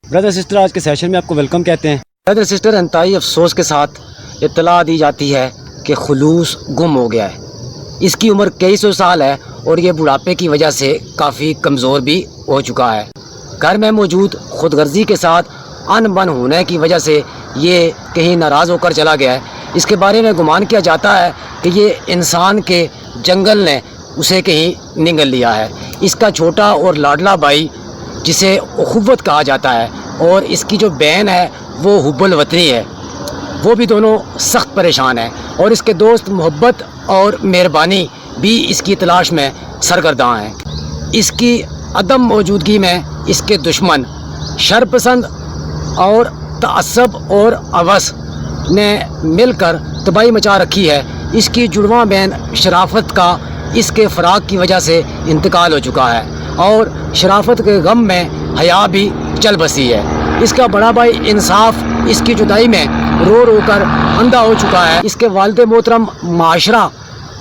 Brother sister, आज के session में आपको वेलकम कहते हैं। ब्रदर सिस्टर, इंतहाई अफसोस के साथ इत्तला दी जाती है कि खुलूस गुम हो गया है। इसकी उम्र कई सौ साल है और ये बुढ़ापे की वजह से काफ़ी कमज़ोर भी हो चुका है। घर में मौजूद खुदगर्जी के साथ अनबन होने की वजह से ये कहीं नाराज़ होकर चला गया है। इसके बारे में गुमान किया जाता है कि ये इंसान के जंगल ने उसे कहीं निगल लिया है। इसका छोटा और लाडला भाई, जिसे उखुव्वत कहा जाता है, और इसकी जो बहन है वो हुब्बुल वतनी है, वो भी दोनों सख्त परेशान हैं। और इसके दोस्त मोहब्बत और मेहरबानी भी इसकी तलाश में सरगर्दा हैं। इसकी अदम मौजूदगी में इसके दुश्मन शरपसंद और तअस्सुब और अवस ने मिलकर तबाही मचा रखी है। इसकी जुड़वां बहन शराफत का इसके फ़राक़ की वजह से इंतकाल हो चुका है और शराफत के गम में हया भी चल बसी है। इसका बड़ा भाई इंसाफ इसकी जुदाई में रो रो कर अंधा हो चुका है। इसके वालिद मोहतरम माशरा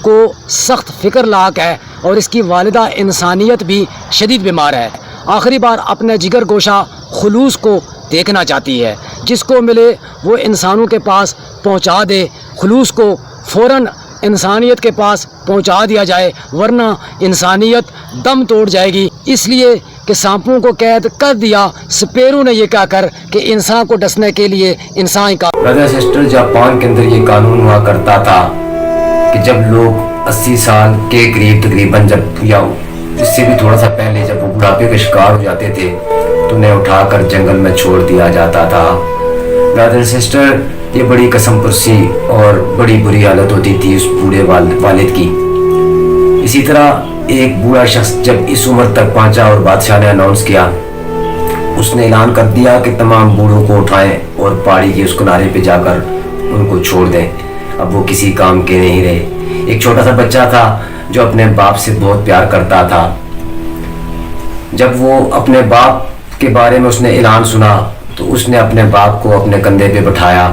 को सख्त फ़िक्र लाक है और इसकी वालिदा इंसानियत भी शदीद बीमार है। आखिरी बार अपने जिगर गोशा खुलूस को देखना चाहती है। जिसको मिले वो इंसानों के पास पहुंचा दे। खुलूस को फ़ौरन इंसानियत के पास पहुंचा दिया जाए, वरना इंसानियत दम तोड़ जाएगी। इसलिए कि सांपों को कैद कर दिया स्पेरू ने ये कहकर कि इंसान को डसने के लिए इंसान का। ब्रदर सिस्टर, जापान के अंदर ये कानून हुआ करता था कि जब लोग 80 साल के करीब तकरीबन, जब या इससे भी थोड़ा सा पहले, जब वो बुढ़ापे के शिकार हो जाते थे तो उन्हें उठाकर जंगल में छोड़ दिया जाता था। ब्रदर सिस्टर, ये बड़ी कसम पुरसी और बड़ी बुरी हालत होती थी उस बूढ़े वालिद की। इसी तरह एक बूढ़ा शख्स जब इस उम्र तक पहुंचा और बादशाह ने अनाउंस किया, उसने ऐलान कर दिया कि तमाम बूढ़ों को उठाएं और पहाड़ी के उस किनारे पे जाकर उनको छोड़ दें। अब वो किसी काम के नहीं रहे। एक छोटा सा बच्चा था जो अपने बाप से बहुत प्यार करता था। जब वो अपने बाप के बारे में उसने ऐलान सुना तो उसने अपने बाप को अपने कंधे पे बिठाया।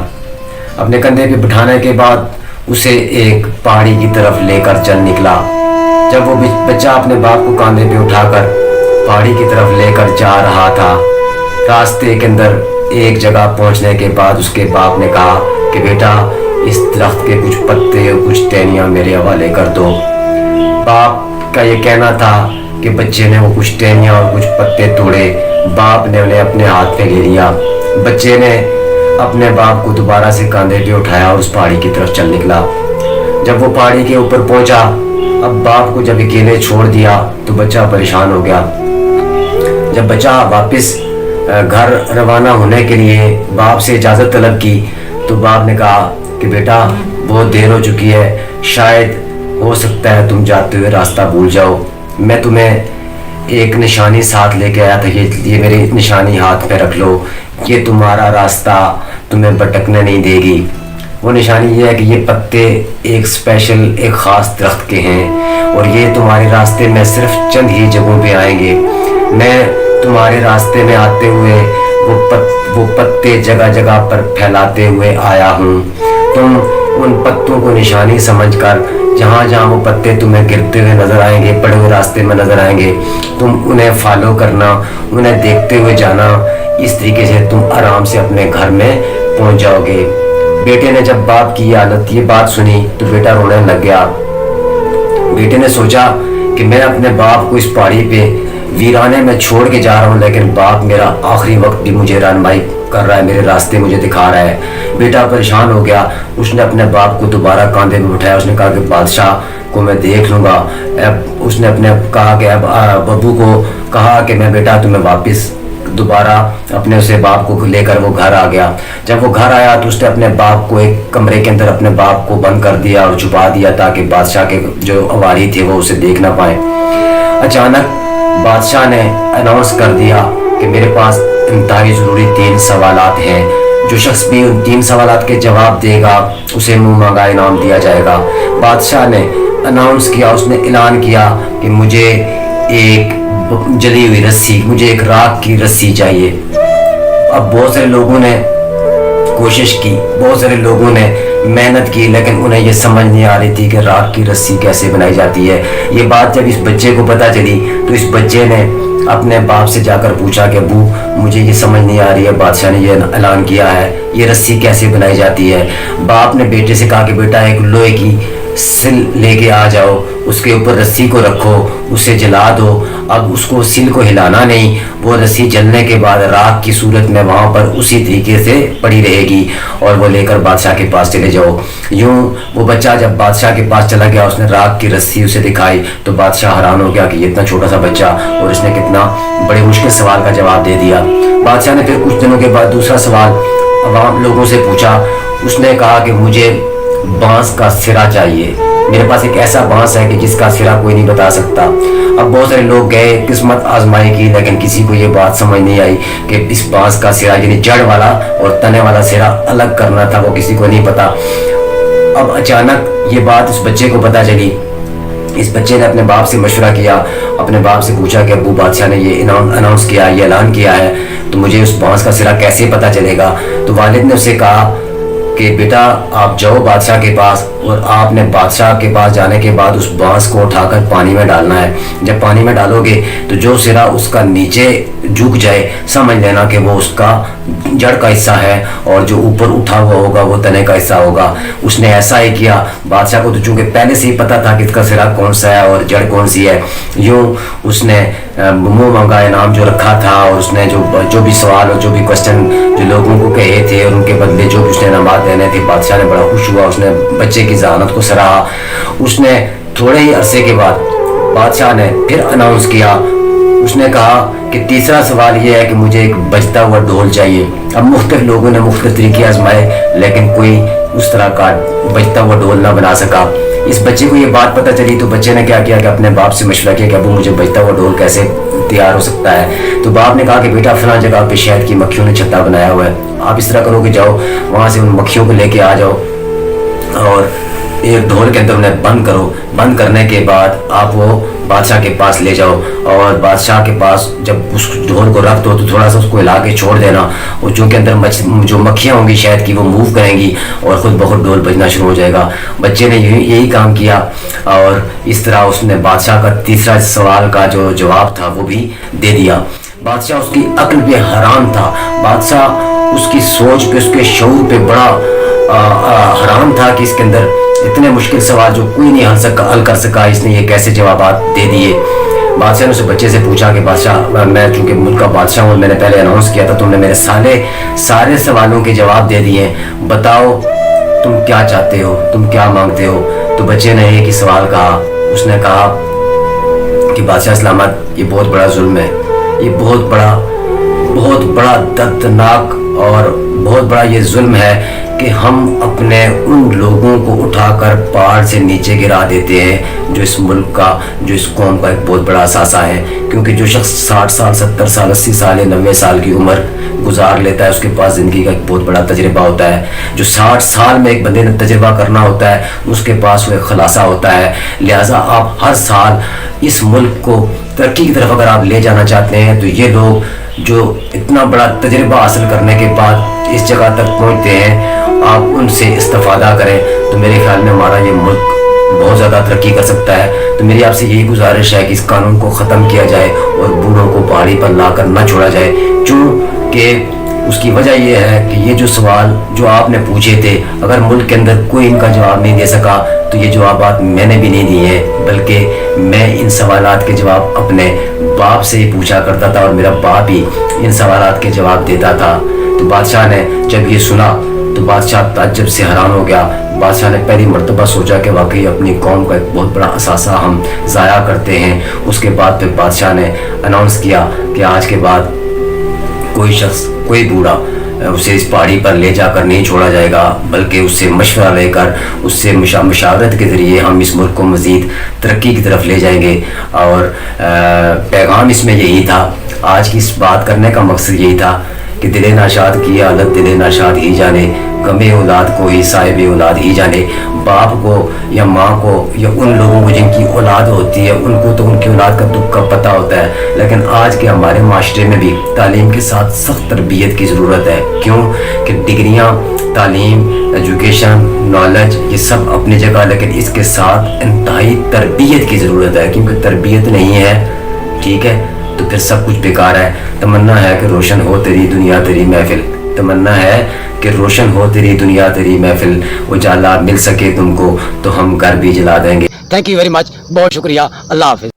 अपने कंधे पे बिठाने के बाद उसे एक पहाड़ी की तरफ लेकर चल निकला। जब वो बच्चा अपने बाप को कंधे पे उठाकर पहाड़ी की तरफ लेकर जा रहा था, रास्ते के अंदर एक जगह पहुंचने के बाद उसके बाप ने कहा कि बेटा, इस दरख्त के कुछ पत्ते और कुछ टहनियाँ मेरे हवाले कर दो। बाप का ये कहना था कि बच्चे ने वो कुछ टहनियाँ और कुछ पत्ते तोड़े। बाप ने उन्हें अपने हाथ पे ले लिया। बच्चे ने अपने बाप को दोबारा से कंधे पे उठाया और उस पहाड़ी की तरफ चल निकला। जब वो पहाड़ी के ऊपर पहुंचा, अब बाप को जब अकेले छोड़ दिया तो बच्चा परेशान हो गया। जब बच्चा वापस घर रवाना होने के लिए बाप से इजाज़त तलब की तो बाप ने कहा कि बेटा, बहुत देर हो चुकी है, शायद हो सकता है तुम जाते हुए रास्ता भूल जाओ। मैं तुम्हें एक निशानी साथ लेके आया था, ये मेरी निशानी हाथ पे रख लो, ये तुम्हारा रास्ता तुम्हें भटकने नहीं देगी। वो निशानी ये है कि ये पत्ते एक स्पेशल, एक ख़ास दरख्त के हैं और ये तुम्हारे रास्ते में सिर्फ चंद ही जगहों पे आएंगे। मैं तुम्हारे रास्ते में आते हुए वो पत्ते जगह जगह पर फैलाते हुए आया हूँ। तुम उन पत्तों को निशानी समझकर जहाँ जहाँ वो पत्ते तुम्हें गिरते हुए नजर आएंगे, पड़े हुए रास्ते में नजर आएंगे, तुम उन्हें फॉलो करना, उन्हें देखते हुए जाना। इस तरीके से तुम आराम से अपने घर में पहुँच जाओगे। बेटे ने जब बाप की ये बात सुनी तो बेटा रोने लग गया। बेटे ने सोचा कि मैं अपने बाप को इस पहाड़ी पे वीराने में छोड़ के जा रहा हूँ, लेकिन बाप मेरा आखिरी वक्त भी मुझे रहनुमाई कर रहा है, मेरे रास्ते मुझे दिखा रहा है। बेटा परेशान हो गया। उसने अपने बाप को दोबारा कंधे पे उठाया। उसने कहा कि बादशाह को मैं देख लूँगा। अब उसने अपने कहा कि अब बब्बू को कहा कि मैं बेटा तुम्हें वापस दोबारा अपने उसे बाप को लेकर वो घर आ गया। जब वो घर आया तो उसने अपने बाप को एक कमरे के अंदर अपने बाप को बंद कर दिया और छुपा दिया ताकि बादशाह के जो अवारी थे वो उसे देख ना पाए। अचानक बादशाह ने अनाउंस कर दिया कि मेरे पास इंतहाई ज़रूरी 3 सवालात हैं। जो शख्स भी उन 3 सवालात के जवाब देगा उसे मुँह मांगा इनाम दिया जाएगा। बादशाह ने अनाउंस किया, उसने ऐलान किया कि मुझे एक जली हुई रस्सी, मुझे एक राख की रस्सी चाहिए। अब बहुत सारे लोगों ने कोशिश की, बहुत सारे लोगों ने मेहनत की, लेकिन उन्हें ये समझ नहीं आ रही थी कि राख की रस्सी कैसे बनाई जाती है। ये बात जब इस बच्चे को पता चली तो इस बच्चे ने अपने बाप से जाकर पूछा कि अबू मुझे ये समझ नहीं आ रही है, बादशाह ने ये ऐलान किया है, ये रस्सी कैसे बनाई जाती है। बाप ने बेटे से कहा कि बेटा एक लोहे की सिल लेके आ जाओ, उसके ऊपर रस्सी को रखो, उसे जला दो। अब उसको सिल को हिलाना नहीं, वो रस्सी जलने के बाद राख की सूरत में वहाँ पर उसी तरीके से पड़ी रहेगी और वो लेकर बादशाह के पास चले जाओ। यूँ वो बच्चा जब बादशाह के पास चला गया, उसने राख की रस्सी उसे दिखाई तो बादशाह हैरान हो गया कि ये इतना छोटा सा बच्चा और इसने कितना बड़े मुश्किल सवाल का जवाब दे दिया। बादशाह ने फिर कुछ दिनों के बाद दूसरा सवाल अवाम लोगों से पूछा। उसने कहा कि मुझे बांस का सिरा चाहिए, मेरे पास एक ऐसा बांस है कि जिसका सिरा कोई नहीं बता सकता। अब बहुत सारे लोग गए, किस्मत आजमाई की, लेकिन किसी को ये बात समझ नहीं आई कि इस बांस का सिरा यानी जड़ वाला और तने वाला सिरा अलग करना था, वो किसी को नहीं पता। अब अचानक ये बात उस बच्चे को पता चली। इस बच्चे ने अपने बाप से मशवरा किया, अपने बाप से पूछा कि अबू बादशाह ने ये अनाउंस किया, ये ऐलान किया है, तो मुझे उस बांस का सिरा कैसे पता चलेगा। तो वालिद ने उसे कहा कि बेटा आप जाओ बादशाह के पास और आपने बादशाह के पास जाने के बाद उस बांस को उठाकर पानी में डालना है। जब पानी में डालोगे तो जो सिरा उसका नीचे झुक जाए समझ लेना कि वो उसका जड़ का हिस्सा है और जो ऊपर उठा हुआ होगा वो तने का हिस्सा होगा। उसने ऐसा ही किया। बादशाह को तो चूंकि पहले से ही पता था कि इसका सिरा कौन सा है और जड़ कौन सी है, यूँ उसने मुंह मांगा इनाम जो रखा था और उसने जो भी सवाल और जो भी क्वेश्चन जो लोगों को कहे थे और उनके बदले जो भी उसने इनामात देने थे, बादशाह ने बड़ा खुश हुआ। उसने बच्चे की जहानत को सराहा। उसने थोड़े ही अरसे के बाद बादशाह ने फिर अनाउंस किया। उसने कहा कि तीसरा सवाल ये है कि मुझे एक बजता हुआ ढोल चाहिए। अब मुख्तलिफ लोगों ने मुख्तलिफ तरीके आजमाए, लेकिन कोई उस तरह का बजता हुआ ढोल ना बना सका। इस बच्चे को ये बात पता चली तो बच्चे ने क्या किया कि अपने बाप से मशवरा किया कि अबू मुझे बजता हुआ ढोल कैसे तैयार हो सकता है। तो बाप ने कहा कि बेटा फलां जगह पे शहद की मक्खियों ने छत्ता बनाया हुआ है, आप इस तरह करो कि जाओ वहाँ से उन मक्खियों को लेके आ जाओ और एक ढोल के अंदर उन्हें बंद करो। बंद करने के बाद आप वो बादशाह के पास ले जाओ और बादशाह के पास जब उस ढोल को रख दो तो थोड़ा सा उसको हिला के छोड़ देना और जो के अंदर जो मक्खियाँ होंगी शहद की वो मूव करेंगी और ख़ुद बहुत ढोल बजना शुरू हो जाएगा। बच्चे ने यही काम किया और इस तरह उसने बादशाह का तीसरा सवाल का जो जवाब था वो भी दे दिया। बादशाह उसकी अक्ल पे हैरान था। बादशाह उसकी सोच पे, उसके शऊर पे बड़ा हैरान था कि इसके अंदर इतने मुश्किल सवाल जो कोई नहीं हल कर सका, इसने ये कैसे जवाब दे दिए। बादशाह ने उस बच्चे से पूछा कि बादशाह मैं चूंकि मुल्क का बादशाह हूँ, मैंने पहले अनाउंस किया था, तुमने मेरे सारे सवालों के जवाब दे दिए, बताओ तुम क्या चाहते हो, तुम क्या मांगते हो। तो बच्चे ने एक ही सवाल कहा। उसने कहा कि बादशाह सलामत, ये बहुत बड़ा जुल्म है, ये बहुत बड़ा दर्दनाक और बहुत बड़ा ये जुल्म है कि हम अपने उन लोगों को उठाकर पहाड़ से नीचे गिरा देते हैं जो इस मुल्क का, जो इस कौम का एक बहुत बड़ा असासा है। क्योंकि जो शख्स 60 साल 70 साल 80 साल या 90 साल की उम्र गुजार लेता है, उसके पास ज़िंदगी का एक बहुत बड़ा तजर्बा होता है। जो 60 साल में एक बंदे ने तजर्बा करना होता है, उसके पास वो एक खुलासा होता है। लिहाजा आप हर साल इस मुल्क को तरक्की की तरफ अगर आप ले जाना चाहते हैं तो ये लोग जो इतना बड़ा तजर्बा हासिल करने के बाद इस जगह तक पहुंचते हैं, आप उनसे इस्तेफादा करें तो मेरे ख्याल में हमारा ये मुल्क बहुत ज़्यादा तरक्की कर सकता है। तो मेरी आपसे यही गुजारिश है कि इस कानून को ख़त्म किया जाए और बूढ़ों को पहाड़ी पर लाकर न छोड़ा जाए। चूँकि उसकी वजह यह है कि ये जो सवाल जो आपने पूछे थे, अगर मुल्क के अंदर कोई इनका जवाब नहीं दे सका तो ये जवाबात मैंने भी नहीं दिए हैं, बल्कि मैं इन सवालात के जवाब अपने बाप से ही पूछा करता था और मेरा बाप ही इन सवालात के जवाब देता था। तो बादशाह ने जब ये सुना तो बादशाह ताज्जुब से हैरान हो गया। बादशाह ने पहली मर्तबा सोचा कि वाकई अपनी कौम का एक बहुत बड़ा असासा हम ज़ाया करते हैं। उसके बाद फिर बादशाह ने अनाउंस किया कि आज के बाद कोई शख्स, कोई बूढ़ा उसे इस पहाड़ी पर ले जाकर नहीं छोड़ा जाएगा, बल्कि उससे मशवरा लेकर, उससे मशावरत के ज़रिए हम इस मुल्क को मज़ीद तरक्की की तरफ ले जाएंगे। और पैगाम इसमें यही था, आज की इस बात करने का मकसद यही था कि दिले नाशाद की हालत दिले नाशाद ही जाने, गमे औलाद को ही साहिब औलाद ही जाने। बाप को या माँ को या उन लोगों को जिनकी औलाद होती है उनको तो उनकी औलाद का दुख का पता होता है, लेकिन आज के हमारे माशरे में भी तालीम के साथ सख्त तरबियत की ज़रूरत है। क्यों कि डिग्रियाँ, तालीम, एजुकेशन, नॉलेज ये सब अपनी जगह, लेकिन इसके साथ इंतहाई तरबियत की ज़रूरत है। क्योंकि तरबियत नहीं है, ठीक है, तो फिर सब कुछ बेकार है। तमन्ना है कि रोशन हो तेरी दुनिया तेरी महफिल, तमन्ना है कि रोशन हो तेरी दुनिया तेरी महफिल, उजाला मिल सके तुमको तो हम घर भी जला देंगे। थैंक यू वेरी मच, बहुत शुक्रिया, अल्लाह हाफिज़।